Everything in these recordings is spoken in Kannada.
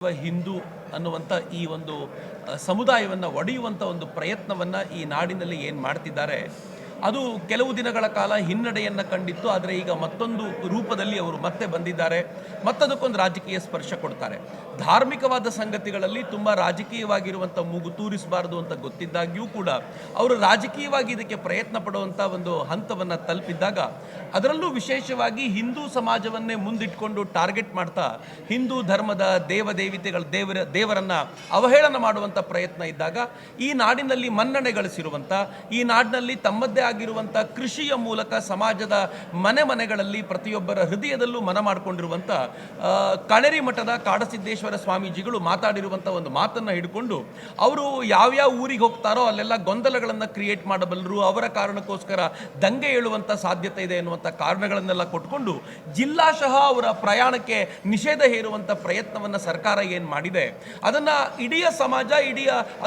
ಹಿಂದೂ ಅನ್ನುವಂಥ ಈ ಒಂದು ಸಮುದಾಯವನ್ನು ಒಡೆಯುವಂಥ ಒಂದು ಪ್ರಯತ್ನವನ್ನು ಈ ನಾಡಿನಲ್ಲಿ ಏನು ಮಾಡ್ತಿದ್ದಾರೆ ಅದು ಕೆಲವು ದಿನಗಳ ಕಾಲ ಹಿನ್ನಡೆಯನ್ನು ಕಂಡಿತ್ತು. ಆದರೆ ಈಗ ಮತ್ತೊಂದು ರೂಪದಲ್ಲಿ ಅವರು ಮತ್ತೆ ಬಂದಿದ್ದಾರೆ, ಮತ್ತದಕ್ಕೊಂದು ರಾಜಕೀಯ ಸ್ಪರ್ಶ ಕೊಡ್ತಾರೆ. ಧಾರ್ಮಿಕವಾದ ಸಂಗತಿಗಳಲ್ಲಿ ತುಂಬ ರಾಜಕೀಯವಾಗಿರುವಂಥ ಮೂಗು ತೂರಿಸಬಾರದು ಅಂತ ಗೊತ್ತಿದ್ದಾಗ್ಯೂ ಕೂಡ ಅವರು ರಾಜಕೀಯವಾಗಿ ಇದಕ್ಕೆ ಪ್ರಯತ್ನ ಪಡುವಂಥ ಒಂದು ಹಂತವನ್ನು ತಲುಪಿದ್ದಾಗ, ಅದರಲ್ಲೂ ವಿಶೇಷವಾಗಿ ಹಿಂದೂ ಸಮಾಜವನ್ನೇ ಮುಂದಿಟ್ಕೊಂಡು ಟಾರ್ಗೆಟ್ ಮಾಡ್ತಾ ಹಿಂದೂ ಧರ್ಮದ ದೇವರನ್ನು ಅವಹೇಳನ ಮಾಡುವಂಥ ಪ್ರಯತ್ನ ಇದ್ದಾಗ, ಈ ನಾಡಿನಲ್ಲಿ ಮನ್ನಣೆ ಗಳಿಸಿರುವಂಥ, ಈ ನಾಡಿನಲ್ಲಿ ತಮ್ಮದ್ದೇ ಆಗಿರುವಂಥ ಕೃಷಿಯ ಮೂಲಕ ಸಮಾಜದ ಮನೆಗಳಲ್ಲಿ ಪ್ರತಿಯೊಬ್ಬರ ಹೃದಯದಲ್ಲೂ ಮನ ಮಾಡಿಕೊಂಡಿರುವಂಥ ಕಣೇರಿ ಮಠದ ಕಾಡಸಿದ್ದೇಶ್ವರ ಸ್ವಾಮೀಜಿಗಳು ಮಾತಾಡಿರುವಂಥ ಒಂದು ಮಾತನ್ನು ಹಿಡ್ಕೊಂಡು ಅವರು ಯಾವ್ಯಾವ ಊರಿಗೆ ಹೋಗ್ತಾರೋ ಅಲ್ಲೆಲ್ಲ ಗೊಂದಲಗಳನ್ನು ಕ್ರಿಯೇಟ್ ಮಾಡಬಲ್ಲರು, ಅವರ ಕಾರಣಕ್ಕೋಸ್ಕರ ದಂಗೆ ಏಳುವಂಥ ಸಾಧ್ಯತೆ ಇದೆ ಎನ್ನುವಂಥ ಕಾರಣಗಳನ್ನೆಲ್ಲ ಕೊಟ್ಕೊಂಡು ಜಿಲ್ಲಾಶಃ ಅವರ ಪ್ರಯಾಣಕ್ಕೆ ನಿಷೇಧ ಹೇರುವಂಥ ಪ್ರಯತ್ನವನ್ನು ಸರ್ಕಾರ ಏನು ಮಾಡಿದೆ, ಅದನ್ನು ಇಡೀ ಸಮಾಜ,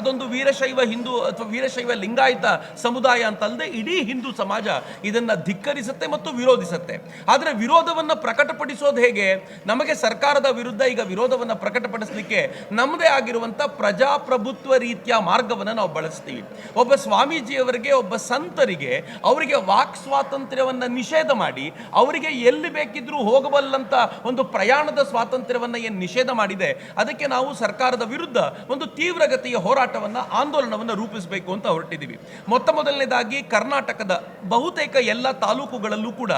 ಅದೊಂದು ವೀರಶೈವ ಹಿಂದೂ ಅಥವಾ ವೀರಶೈವ ಲಿಂಗಾಯತ ಸಮುದಾಯ ಅಂತಲ್ಲದೆ ಇಡೀ ಹಿಂದೂ ಸಮಾಜ ಇದನ್ನು ಧಿಕ್ಕರಿಸುತ್ತೆ ಮತ್ತು ವಿರೋಧಿಸುತ್ತೆ. ಆದರೆ ವಿರೋಧವನ್ನು ಪ್ರಕಟಪಡಿಸೋದು ಹೇಗೆ? ನಮಗೆ ಸರ್ಕಾರದ ವಿರುದ್ಧ ಈಗ ವಿರೋಧವನ್ನು ಪ್ರಕಟಪಡಿಸಲಿಕ್ಕೆ ನಮ್ಮದೇ ಆಗಿರುವಂಥ ಪ್ರಜಾಪ್ರಭುತ್ವ ರೀತಿಯ ಮಾರ್ಗವನ್ನು ನಾವು ಬಳಸ್ತೀವಿ. ಒಬ್ಬ ಸ್ವಾಮೀಜಿಯವರಿಗೆ, ಒಬ್ಬ ಸಂತರಿಗೆ ಅವರಿಗೆ ವಾಕ್ ಸ್ವಾತಂತ್ರ್ಯವನ್ನು ನಿಷೇಧ ಮಾಡಿ ಅವರಿಗೆ ಎಲ್ಲಿ ಬೇಕಿದ್ರೂ ಹೋಗಬಲ್ಲಂಥ ಒಂದು ಪ್ರಯಾಣದ ಸ್ವಾತಂತ್ರ್ಯವನ್ನು ಏನು ನಿಷೇಧ ಮಾಡಿದೆ, ಅದಕ್ಕೆ ನಾವು ಸರ್ಕಾರದ ವಿರುದ್ಧ ಒಂದು ತೀವ್ರಗತಿಯ ಹೋರಾಟವನ್ನು, ಆಂದೋಲನವನ್ನು ರೂಪಿಸಬೇಕು ಅಂತ ಹೊರಟಿದ್ದೀವಿ. ಮೊದಲನೇದಾಗಿ ಕರ್ನಾಟಕದ ಬಹುತೇಕ ಎಲ್ಲ ತಾಲೂಕುಗಳಲ್ಲೂ ಕೂಡ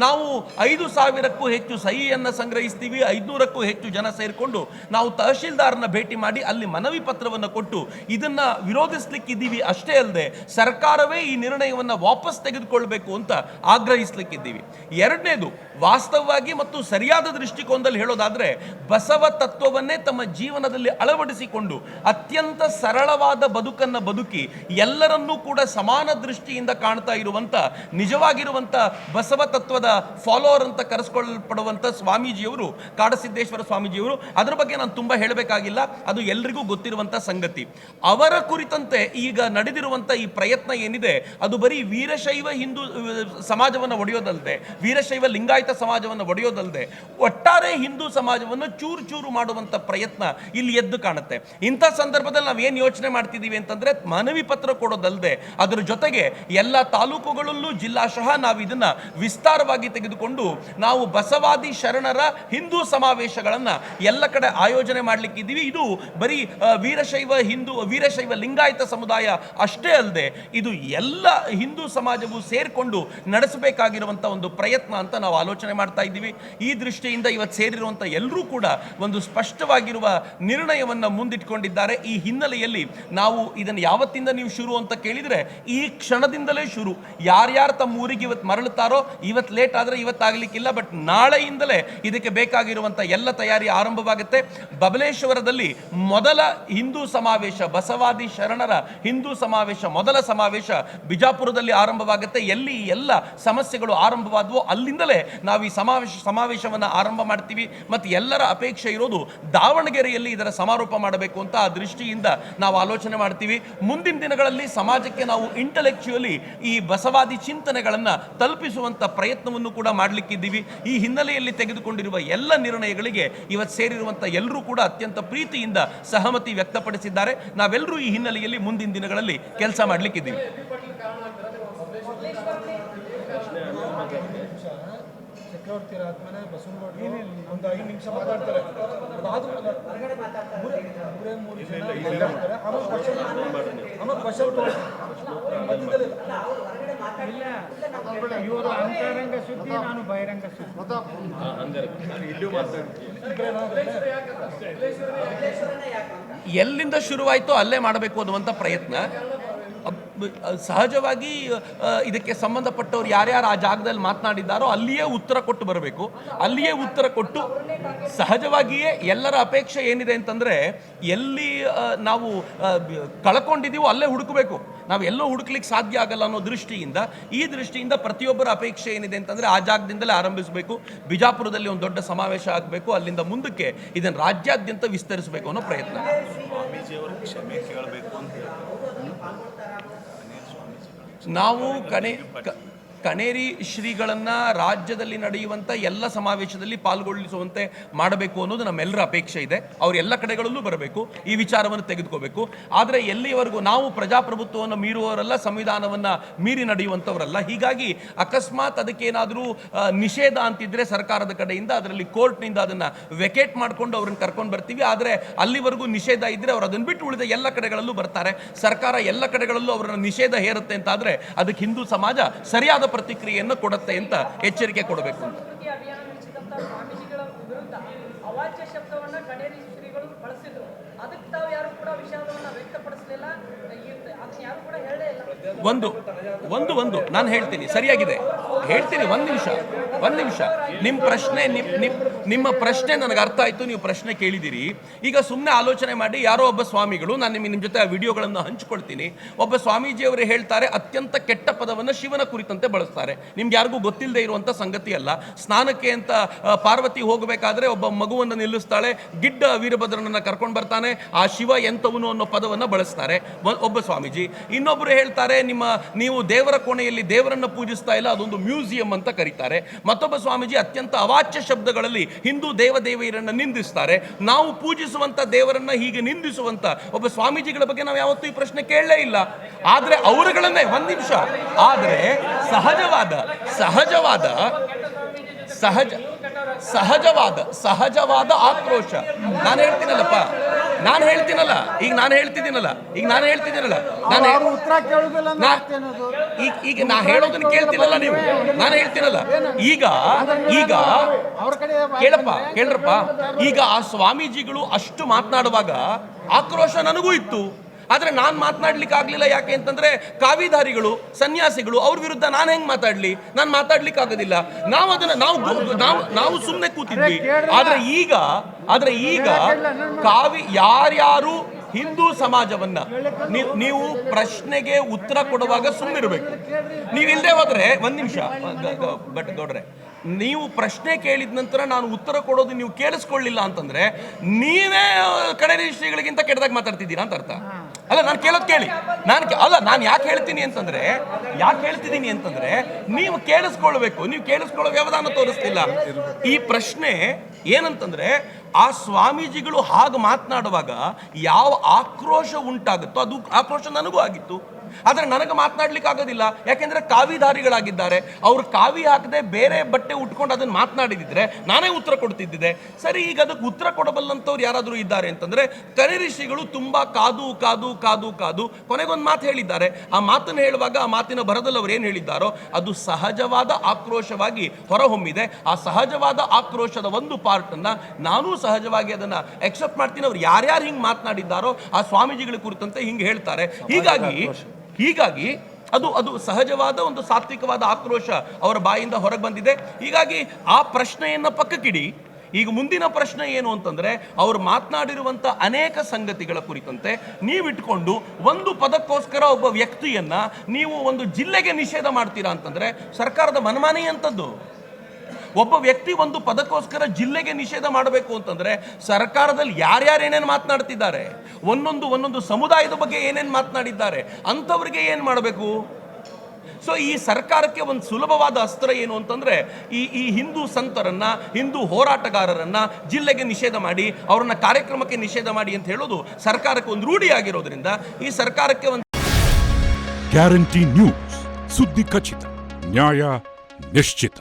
ನಾವು 5,000ಕ್ಕೂ ಹೆಚ್ಚು ಸಹಿಯನ್ನು ಸಂಗ್ರಹಿಸ್ತೀವಿ. 500ಕ್ಕೂ ಹೆಚ್ಚು ಜನ ಸೇರಿಕೊಂಡು ನಾವು ತಹಶೀಲ್ದಾರ್ನ ಭೇಟಿ ಮಾಡಿ ಅಲ್ಲಿ ಮನವಿ ಪತ್ರವನ್ನು ಕೊಟ್ಟು ಇದನ್ನು ವಿರೋಧಿಸ್ಲಿಕ್ಕಿದ್ದೀವಿ. ಅಷ್ಟೇ ಅಲ್ಲದೆ ಸರ್ಕಾರವೇ ಈ ನಿರ್ಣಯವನ್ನು ವಾಪಸ್ ತೆಗೆದುಕೊಳ್ಬೇಕು ಅಂತ ಆಗ್ರಹಿಸ್ಲಿಕ್ಕಿದ್ದೀವಿ. ಎರಡನೇದು, ವಾಸ್ತವವಾಗಿ ಮತ್ತು ಸರಿಯಾದ ದೃಷ್ಟಿಕೋನದಲ್ಲಿ ಹೇಳೋದಾದರೆ ಬಸವ ತತ್ವವನ್ನೇ ತಮ್ಮ ಜೀವನದಲ್ಲಿ ಅಳವಡಿಸಿಕೊಂಡು ಅತ್ಯಂತ ಸರಳವಾದ ಬದುಕನ್ನು ಬದುಕಿ ಎಲ್ಲರನ್ನೂ ಕೂಡ ಸಮಾನ ದೃಷ್ಟಿಯಿಂದ ಕಾಣ್ತಾ ಇರುವಂಥ, ನಿಜವಾಗಿರುವಂಥ ಬಸವ ತತ್ವದ ಫಾಲೋವರ್ ಅಂತ ಕರೆಸ್ಕೊಳ್ಳಲ್ಪಡುವಂಥ ಸ್ವಾಮೀಜಿಯವರು, ಕಾಡಸಿದ್ದೇಶ್ವರ ಸ್ವಾಮೀಜಿಯವರು, ಅದರ ಬಗ್ಗೆ ನಾನು ತುಂಬ ಹೇಳಬೇಕಾಗಿಲ್ಲ, ಅದು ಎಲ್ರಿಗೂ ಗೊತ್ತಿರುವಂಥ ಸಂಗತಿ. ಅವರ ಕುರಿತಂತೆ ಈಗ ನಡೆದಿರುವಂಥ ಈ ಪ್ರಯತ್ನ ಏನಿದೆ ಅದು ಬರೀ ವೀರಶೈವ ಹಿಂದೂ ಸಮಾಜವನ್ನು ಒಡೆಯೋದಲ್ಲದೆ, ವೀರಶೈವ ಲಿಂಗಾಯತ ಸಮಾಜವನ್ನು ಒಡೆಯೋದಲ್ಲದೆ ಒಟ್ಟಾರೆ ಹಿಂದೂ ಸಮಾಜವನ್ನು ಚೂರು ಚೂರು ಮಾಡುವಂಥ ಪ್ರಯತ್ನ ಇಲ್ಲಿ ಎದ್ದು ಕಾಣುತ್ತೆ. ಇಂಥ ಸಂದರ್ಭದಲ್ಲಿ ನಾವು ಏನು ಯೋಚನೆ ಮಾಡ್ತಿದ್ದೀವಿ ಅಂತಂದರೆ, ಮನವಿ ಪತ್ರ ಕೊಡೋದಲ್ಲದೆ ಅದರ ಜೊತೆಗೆ ಎಲ್ಲ ತಾಲೂಕುಗಳಲ್ಲೂ ಜಿಲ್ಲಾಶಃ ನಾವು ಇದನ್ನು ವಿಸ್ತಾರವಾಗಿ ತೆಗೆದುಕೊಂಡು ನಾವು ಬಸವಾದಿ ಶರಣರ ಹಿಂದೂ ಸಮಾವೇಶಗಳನ್ನು ಎಲ್ಲ ಕಡೆ ಆಯೋಜನೆ ಮಾಡಲಿಕ್ಕಿದ್ದೀವಿ. ಇದು ಬರೀ ವೀರಶೈವ ಲಿಂಗಾಯತ ಸಮುದಾಯ ಅಷ್ಟೇ ಅಲ್ಲದೆ ಇದು ಎಲ್ಲ ಹಿಂದೂ ಸಮಾಜವು ಸೇರಿಕೊಂಡು ನಡೆಸಬೇಕಾಗಿರುವಂಥ ಒಂದು ಪ್ರಯತ್ನ ಅಂತ ನಾವು ಆಲೋಚನೆ ಮಾಡ್ತಾ ಇದ್ದೀವಿ. ಈ ದೃಷ್ಟಿಯಿಂದ ಇವತ್ತು ಸೇರಿರುವಂಥ ಎಲ್ಲರೂ ಕೂಡ ಒಂದು ಸ್ಪಷ್ಟವಾಗಿರುವ ನಿರ್ಣಯವನ್ನು ಮುಂದಿಟ್ಕೊಂಡಿದ್ದಾರೆ. ಈ ಹಿನ್ನೆಲೆಯಲ್ಲಿ ನಾವು ಇದನ್ನು ಯಾವತ್ತಿಂದ ನೀವು ಶುರು ಅಂತ ಕೇಳಿದರೆ, ಈ ಕ್ಷಣದಿಂದಲೇ ಶುರು. ಯಾರ್ಯಾರು ತಮ್ಮ ಊರಿಗೆ ಇವತ್ತು ಮರಳುತ್ತಾರೋ, ಇವತ್ತು ಲೇಟ್ ಆದರೆ ಇವತ್ತಾಗಲಿಕ್ಕಿಲ್ಲ, ಬಟ್ ನಾಳೆಯಿಂದಲೇ ಇದಕ್ಕೆ ಬೇಕಾಗಿರುವಂಥ ಎಲ್ಲ ತಯಾರಿ ಆರಂಭವಾಗುತ್ತೆ. ಬಬಲೇಶ್ವರದಲ್ಲಿ ಮೊದಲ ಹಿಂದೂ ಸಮಾವೇಶ, ಬಸವಾದಿ ಶರಣರ ಹಿಂದೂ ಸಮಾವೇಶ, ಮೊದಲ ಸಮಾವೇಶ ಬಿಜಾಪುರದಲ್ಲಿ ಆರಂಭವಾಗುತ್ತೆ. ಎಲ್ಲಿ ಎಲ್ಲ ಸಮಸ್ಯೆಗಳು ಆರಂಭವಾದವೋ ಅಲ್ಲಿಂದಲೇ ನಾವು ಈ ಸಮಾವೇಶವನ್ನು ಆರಂಭ ಮಾಡ್ತೀವಿ. ಮತ್ತು ಎಲ್ಲರ ಅಪೇಕ್ಷೆ ಇರೋದು ದಾವಣಗೆರೆಯಲ್ಲಿ ಇದರ ಸಮಾರೋಪ ಮಾಡಬೇಕು ಅಂತ ಆ ದೃಷ್ಟಿಯಿಂದ ನಾವು ಆಲೋಚನೆ ಮಾಡ್ತೀವಿ. ಮುಂದಿನ ದಿನಗಳಲ್ಲಿ ಸಮಾಜಕ್ಕೆ ನಾವು ಇಂಟೆಲೆಕ್ಚುಯಲಿ ಈ ಬಸವಾದಿ ಚಿಂತನೆಗಳನ್ನು ತಲುಪಿಸುವಂಥ ಪ್ರಯತ್ನವನ್ನು ಕೂಡ ಮಾಡಲಿಕ್ಕಿದ್ದೀವಿ. ಈ ಹಿನ್ನೆಲೆಯಲ್ಲಿ ತೆಗೆದುಕೊಂಡಿರುವ ಎಲ್ಲ ನಿರ್ಣಯಗಳಿಗೆ ಇವತ್ತು ಸೇರಿರುವಂಥ ಎಲ್ಲರೂ ಕೂಡ ಅತ್ಯಂತ ಪ್ರೀತಿಯಿಂದ ಸಹಮತಿ ವ್ಯಕ್ತಪಡಿಸಿದ್ದಾರೆ. ನಾವೆಲ್ಲರೂ ಈ ಹಿನ್ನೆಲೆಯಲ್ಲಿ ಮುಂದಿನ ದಿನಗಳಲ್ಲಿ ಕೆಲಸ ಮಾಡಲಿಕ್ಕಿದ್ದೀವಿ. ಚಕ್ರವರ್ತಿ ಆದ್ಮೇಲೆ ಬಸವನಗೌಡರು ಒಂದು 5 ನಿಮಿಷ ಮಾತಾಡ್ತಾರೆ. ಇವರು ಅಂತರಂಗ ಸುದ್ದಿ, ನಾನು ಬಹಿರಂಗ ಸುದ್ದಿ. ಎಲ್ಲಿಂದ ಶುರುವಾಯಿತೋ ಅಲ್ಲೇ ಮಾಡಬೇಕು ಅನ್ನುವಂಥ ಪ್ರಯತ್ನ. ಸಹಜವಾಗಿ ಇದಕ್ಕೆ ಸಂಬಂಧಪಟ್ಟವರು ಯಾರ್ಯಾರು ಆ ಜಾಗದಲ್ಲಿ ಮಾತನಾಡಿದ್ದಾರೋ ಅಲ್ಲಿಯೇ ಉತ್ತರ ಕೊಟ್ಟು ಬರಬೇಕು. ಅಲ್ಲಿಯೇ ಉತ್ತರ ಕೊಟ್ಟು ಸಹಜವಾಗಿಯೇ ಎಲ್ಲರ ಅಪೇಕ್ಷೆ ಏನಿದೆ ಅಂತಂದರೆ, ಎಲ್ಲಿ ನಾವು ಕಳ್ಕೊಂಡಿದ್ದೀವೋ ಅಲ್ಲೇ ಹುಡುಕಬೇಕು. ನಾವು ಎಲ್ಲೋ ಹುಡುಕ್ಲಿಕ್ಕೆ ಸಾಧ್ಯ ಆಗಲ್ಲ ಅನ್ನೋ ದೃಷ್ಟಿಯಿಂದ ಪ್ರತಿಯೊಬ್ಬರ ಅಪೇಕ್ಷೆ ಏನಿದೆ ಅಂತಂದರೆ ಆ ಜಾಗದಿಂದಲೇ ಆರಂಭಿಸಬೇಕು. ಬಿಜಾಪುರದಲ್ಲಿ ಒಂದು ದೊಡ್ಡ ಸಮಾವೇಶ ಆಗಬೇಕು, ಅಲ್ಲಿಂದ ಮುಂದಕ್ಕೆ ಇದನ್ನು ರಾಜ್ಯಾದ್ಯಂತ ವಿಸ್ತರಿಸಬೇಕು ಅನ್ನೋ ಪ್ರಯತ್ನ. ನಾವು ಕಣೇರಿ ಶ್ರೀಗಳನ್ನ ರಾಜ್ಯದಲ್ಲಿ ನಡೆಯುವಂಥ ಎಲ್ಲ ಸಮಾವೇಶದಲ್ಲಿ ಪಾಲ್ಗೊಳಿಸುವಂತೆ ಮಾಡಬೇಕು ಅನ್ನೋದು ನಮ್ಮೆಲ್ಲರ ಅಪೇಕ್ಷೆ ಇದೆ. ಅವರು ಎಲ್ಲ ಕಡೆಗಳಲ್ಲೂ ಬರಬೇಕು, ಈ ವಿಚಾರವನ್ನು ತೆಗೆದುಕೋಬೇಕು. ಆದರೆ ಎಲ್ಲಿವರೆಗೂ ನಾವು ಪ್ರಜಾಪ್ರಭುತ್ವವನ್ನು ಮೀರುವವರಲ್ಲ, ಸಂವಿಧಾನವನ್ನು ಮೀರಿ ನಡೆಯುವಂಥವರಲ್ಲ. ಹೀಗಾಗಿ ಅಕಸ್ಮಾತ್ ಅದಕ್ಕೇನಾದರೂ ನಿಷೇಧ ಅಂತಿದ್ರೆ ಸರ್ಕಾರದ ಕಡೆಯಿಂದ ಅದರಲ್ಲಿ ಕೋರ್ಟ್ನಿಂದ ಅದನ್ನು ವೆಕೇಟ್ ಮಾಡಿಕೊಂಡು ಅವ್ರನ್ನ ಕರ್ಕೊಂಡು ಬರ್ತೀವಿ. ಆದರೆ ಅಲ್ಲಿವರೆಗೂ ನಿಷೇಧ ಇದ್ದರೆ ಅವರು ಅದನ್ನು ಬಿಟ್ಟು ಉಳಿದ ಎಲ್ಲ ಕಡೆಗಳಲ್ಲೂ ಬರ್ತಾರೆ. ಸರ್ಕಾರ ಎಲ್ಲ ಕಡೆಗಳಲ್ಲೂ ಅವರನ್ನು ನಿಷೇಧ ಹೇರುತ್ತೆ ಅಂತಾದರೆ ಅದಕ್ಕೆ ಹಿಂದೂ ಸಮಾಜ ಸರಿಯಾದ ಪ್ರತಿಕ್ರಿಯೆಯನ್ನು ಕೊಡುತ್ತೆ ಅಂತ ಎಚ್ಚರಿಕೆ ಕೊಡಬೇಕು ಅಂತ. ಅಭಿಯಾನ ನಡೆಸಿದಂತ ಸ್ವಾಮೀಜಿಗಳ ವಿರುದ್ಧ ಅವಾಚ್ಯ ಶಬ್ದವನ್ನ ಕಣೇರಿ ಶ್ರೀಗಳು ಬಳಸಿದ್ರು. ಅದಕ್ಕೆ ತಾವು ಯಾರು ಕೂಡ ವಿಷಾದವನ್ನ ವ್ಯಕ್ತಪಡಿಸಲಿಲ್ಲ, ಅದನ್ನ ಯಾರು ಕೂಡ ಹೇಳೇ ಇಲ್ಲ. ಒಂದು ನಾನು ಹೇಳ್ತೀನಿ, ಸರಿಯಾಗಿದೆ, ಹೇಳ್ತೀನಿ. ಒಂದು ನಿಮಿಷ ನಿಮ್ಮ ಪ್ರಶ್ನೆ ನನಗೆ ಅರ್ಥ ಆಯ್ತು. ನೀವು ಪ್ರಶ್ನೆ ಕೇಳಿದಿರಿ. ಈಗ ಸುಮ್ಮನೆ ಆಲೋಚನೆ ಮಾಡಿ, ಯಾರೋ ಒಬ್ಬ ಸ್ವಾಮಿಗಳು, ನಾನು ನಿಮ್ಮ ಜೊತೆ ಆ ವಿಡಿಯೋಗಳನ್ನು ಹಂಚಿಕೊಳ್ತೀನಿ, ಒಬ್ಬ ಸ್ವಾಮೀಜಿಯವರು ಹೇಳ್ತಾರೆ ಅತ್ಯಂತ ಕೆಟ್ಟ ಪದವನ್ನು ಶಿವನ ಕುರಿತಂತೆ ಬಳಸ್ತಾರೆ. ನಿಮ್ಗೆ ಯಾರಿಗೂ ಗೊತ್ತಿಲ್ಲದೆ ಇರುವಂಥ ಸಂಗತಿ ಅಲ್ಲ. ಸ್ನಾನಕ್ಕೆ ಅಂತ ಪಾರ್ವತಿ ಹೋಗಬೇಕಾದ್ರೆ ಒಬ್ಬ ಮಗುವನ್ನು ನಿಲ್ಲಿಸ್ತಾಳೆ, ಗಿಡ್ಡ ವೀರಭದ್ರನನ್ನು ಕರ್ಕೊಂಡು ಬರ್ತಾನೆ, ಆ ಶಿವ ಎಂಥವನು ಅನ್ನೋ ಪದವನ್ನು ಬಳಸ್ತಾರೆ ಒಬ್ಬ ಸ್ವಾಮೀಜಿ. ಇನ್ನೊಬ್ಬರು ಹೇಳ್ತಾರೆ ನೀವು ದೇವರ ಕೋಣೆಯಲ್ಲಿ ದೇವರನ್ನು ಪೂಜಿಸ್ತಾ ಇಲ್ಲ, ಅದೊಂದು ಮ್ಯೂಸಿಯಂ ಅಂತ ಕರೀತಾರೆ. ಮತ್ತೊಬ್ಬ ಸ್ವಾಮೀಜಿ ಅತ್ಯಂತ ಅವಾಚ್ಯ ಶಬ್ದಗಳಲ್ಲಿ ಹಿಂದೂ ದೇವದೇವಿಯರನ್ನು ನಿಂದಿಸ್ತಾರೆ. ನಾವು ಪೂಜಿಸುವಂತ ದೇವರನ್ನ ಹೀಗೆ ನಿಂದಿಸುವಂತ ಒಬ್ಬ ಸ್ವಾಮೀಜಿಗಳ ಬಗ್ಗೆ ನಾವು ಯಾವತ್ತೂ ಈ ಪ್ರಶ್ನೆ ಕೇಳಲೇ ಇಲ್ಲ. ಆದ್ರೆ ಅವರುಗಳನ್ನೇ ಆದ್ರೆ ಸಹಜವಾದ ಆಕ್ರೋಶ. ನಾನು ಹೇಳ್ತೀನಲ್ಲ ಈಗ ನಾನು ಹೇಳ್ತಿದ್ದೀನಲ್ಲ ಉತ್ತರ ಕೇಳುದಿಲ್ಲ ಈಗ ನಾ ಹೇಳೋದನ್ನ ಕೇಳ್ತಿಲ್ಲಲ್ಲ ನೀವು. ನಾನು ಹೇಳ್ತೀನಲ್ಲ ಈಗ ಕೇಳ್ರಪ್ಪ, ಈಗ ಆ ಸ್ವಾಮೀಜಿಗಳು ಅಷ್ಟು ಮಾತನಾಡುವಾಗ ಆಕ್ರೋಶ ನನಗೂ ಇತ್ತು. ಆದರೆ ನಾನು ಮಾತನಾಡ್ಲಿಕ್ಕೆ ಆಗಲಿಲ್ಲ. ಯಾಕೆ ಅಂತಂದ್ರೆ ಕಾವಿಧಾರಿಗಳು, ಸನ್ಯಾಸಿಗಳು, ಅವ್ರ ವಿರುದ್ಧ ನಾನು ಹೆಂಗೆ ಮಾತಾಡ್ಲಿ? ನಾನು ಮಾತಾಡ್ಲಿಕ್ಕೆ ಆಗೋದಿಲ್ಲ. ನಾವು ಸುಮ್ಮನೆ ಕೂತಿದ್ವಿ. ಆದ್ರೆ ಈಗ ಯಾರ್ಯಾರು ಹಿಂದೂ ಸಮಾಜವನ್ನ ನೀವು ಪ್ರಶ್ನೆಗೆ ಉತ್ತರ ಕೊಡುವಾಗ ಸುಮ್ಮನಿರಬೇಕು. ನೀವು ಇಲ್ಲದೆ ಹೋದ್ರೆ ಒಂದ್ ನಿಮಿಷ ಬಟ್ ಗೌಡ್ರೆ, ನೀವು ಪ್ರಶ್ನೆ ಕೇಳಿದ ನಂತರ ನಾನು ಉತ್ತರ ಕೊಡೋದು ನೀವು ಕೇಳಿಸ್ಕೊಳ್ಳಿಲ್ಲ ಅಂತಂದ್ರೆ ನೀವೇ ಕಣೇರಿ ಶ್ರೀಗಳಿಗಿಂತ ಕೆಟ್ಟದಾಗ ಮಾತಾಡ್ತಿದ್ದೀರಾ ಅಂತ ಅರ್ಥ. ಅಲ್ಲ, ನಾನು ಕೇಳೋದು ಕೇಳಿ. ನಾನು ಯಾಕೆ ಹೇಳ್ತೀನಿ ಅಂತಂದ್ರೆ ನೀವು ಕೇಳಿಸ್ಕೊಳ್ಬೇಕು. ನೀವು ಕೇಳಿಸ್ಕೊಳ್ಳೋ ವ್ಯವಧಾನ ತೋರಿಸ್ತಿಲ್ಲ. ಈ ಪ್ರಶ್ನೆ ಏನಂತಂದ್ರೆ, ಆ ಸ್ವಾಮೀಜಿಗಳು ಹಾಗೆ ಮಾತನಾಡುವಾಗ ಯಾವ ಆಕ್ರೋಶ ಉಂಟಾಗುತ್ತೋ ಅದು ಆಕ್ರೋಶ ನನಗೂ ಆಗಿತ್ತು. ಆದರೆ ನನಗೆ ಮಾತನಾಡ್ಲಿಕ್ಕೆ ಆಗೋದಿಲ್ಲ. ಯಾಕೆಂದ್ರೆ ಕಾವಿಧಾರಿಗಳಾಗಿದ್ದಾರೆ. ಅವರು ಕಾವಿ ಹಾಕದೆ ಬೇರೆ ಬಟ್ಟೆ ಉಟ್ಕೊಂಡು ಅದನ್ನು ಮಾತನಾಡಿದಿದ್ರೆ ನಾನೇ ಉತ್ತರ ಕೊಡ್ತಿದ್ದಿದೆ. ಸರಿ, ಈಗ ಅದಕ್ಕೆ ಉತ್ತರ ಕೊಡಬಲ್ಲಂಥವ್ರು ಯಾರಾದರೂ ಇದ್ದಾರೆ ಅಂತಂದ್ರೆ ಕಣೇರಿ ಶ್ರೀಗಳು ತುಂಬಾ ಕಾದು ಕೊನೆಗೊಂದು ಮಾತು ಹೇಳಿದ್ದಾರೆ. ಆ ಮಾತನ್ನು ಹೇಳುವಾಗ ಆ ಮಾತಿನ ಭರದಲ್ಲಿ ಅವ್ರು ಏನು ಹೇಳಿದ್ದಾರೋ ಅದು ಸಹಜವಾದ ಆಕ್ರೋಶವಾಗಿ ಹೊರಹೊಮ್ಮಿದೆ. ಆ ಸಹಜವಾದ ಆಕ್ರೋಶದ ಒಂದು ಪಾರ್ಟ್ ಅನ್ನ ನಾನು ಸಹಜವಾಗಿ ಅದನ್ನ ಎಕ್ಸೆಪ್ಟ್ ಮಾಡ್ತೀನಿ. ಅವ್ರು ಯಾರ್ಯಾರು ಹಿಂಗೆ ಮಾತನಾಡಿದ್ದಾರೋ ಆ ಸ್ವಾಮೀಜಿಗಳ ಕುರಿತಂತೆ ಹಿಂಗೆ ಹೇಳ್ತಾರೆ. ಹೀಗಾಗಿ ಅದು ಸಹಜವಾದ ಒಂದು ಸಾತ್ವಿಕವಾದ ಆಕ್ರೋಶ ಅವರ ಬಾಯಿಂದ ಹೊರಗೆ ಬಂದಿದೆ. ಹೀಗಾಗಿ ಆ ಪ್ರಶ್ನೆಯನ್ನ ಪಕ್ಕಕ್ಕಿಡಿ. ಈಗ ಮುಂದಿನ ಪ್ರಶ್ನೆ ಏನು ಅಂತಂದ್ರೆ, ಅವರು ಮಾತನಾಡಿರುವಂಥ ಅನೇಕ ಸಂಗತಿಗಳ ಕುರಿತಂತೆ ನೀವಿಟ್ಕೊಂಡು ಒಂದು ಪದಕ್ಕೋಸ್ಕರ ಒಬ್ಬ ವ್ಯಕ್ತಿಯನ್ನ ನೀವು ಒಂದು ಜಿಲ್ಲೆಗೆ ನಿಷೇಧ ಮಾಡ್ತೀರಾ ಅಂತಂದ್ರೆ ಸರ್ಕಾರದ ಮನಮಾನಿ ಅಂತದ್ದು. ಒಬ್ಬ ವ್ಯಕ್ತಿ ಒಂದು ಪದಕ್ಕೋಸ್ಕರ ಜಿಲ್ಲೆಗೆ ನಿಷೇಧ ಮಾಡಬೇಕು ಅಂತಂದ್ರೆ ಸರ್ಕಾರದಲ್ಲಿ ಯಾರ್ಯಾರು ಏನೇನು ಮಾತನಾಡ್ತಿದ್ದಾರೆ, ಒಂದೊಂದು ಸಮುದಾಯದ ಬಗ್ಗೆ ಏನೇನು ಮಾತನಾಡಿದ್ದಾರೆ ಅಂಥವ್ರಿಗೆ ಏನು ಮಾಡಬೇಕು? ಸೊ ಈ ಸರ್ಕಾರಕ್ಕೆ ಒಂದು ಸುಲಭವಾದ ಅಸ್ತ್ರ ಏನು ಅಂತಂದ್ರೆ ಈ ಹಿಂದೂ ಸಂತರನ್ನ, ಹಿಂದೂ ಹೋರಾಟಗಾರರನ್ನ ಜಿಲ್ಲೆಗೆ ನಿಷೇಧ ಮಾಡಿ, ಅವರನ್ನ ಕಾರ್ಯಕ್ರಮಕ್ಕೆ ನಿಷೇಧ ಮಾಡಿ ಅಂತ ಹೇಳೋದು ಸರ್ಕಾರಕ್ಕೆ ಒಂದು ರೂಢಿಯಾಗಿರೋದ್ರಿಂದ ಈ ಸರ್ಕಾರಕ್ಕೆ ಒಂದು ಗ್ಯಾರಂಟಿ ನ್ಯೂಸ್, ಸುದ್ದಿ ಖಚಿತ, ನ್ಯಾಯ ನಿಶ್ಚಿತ.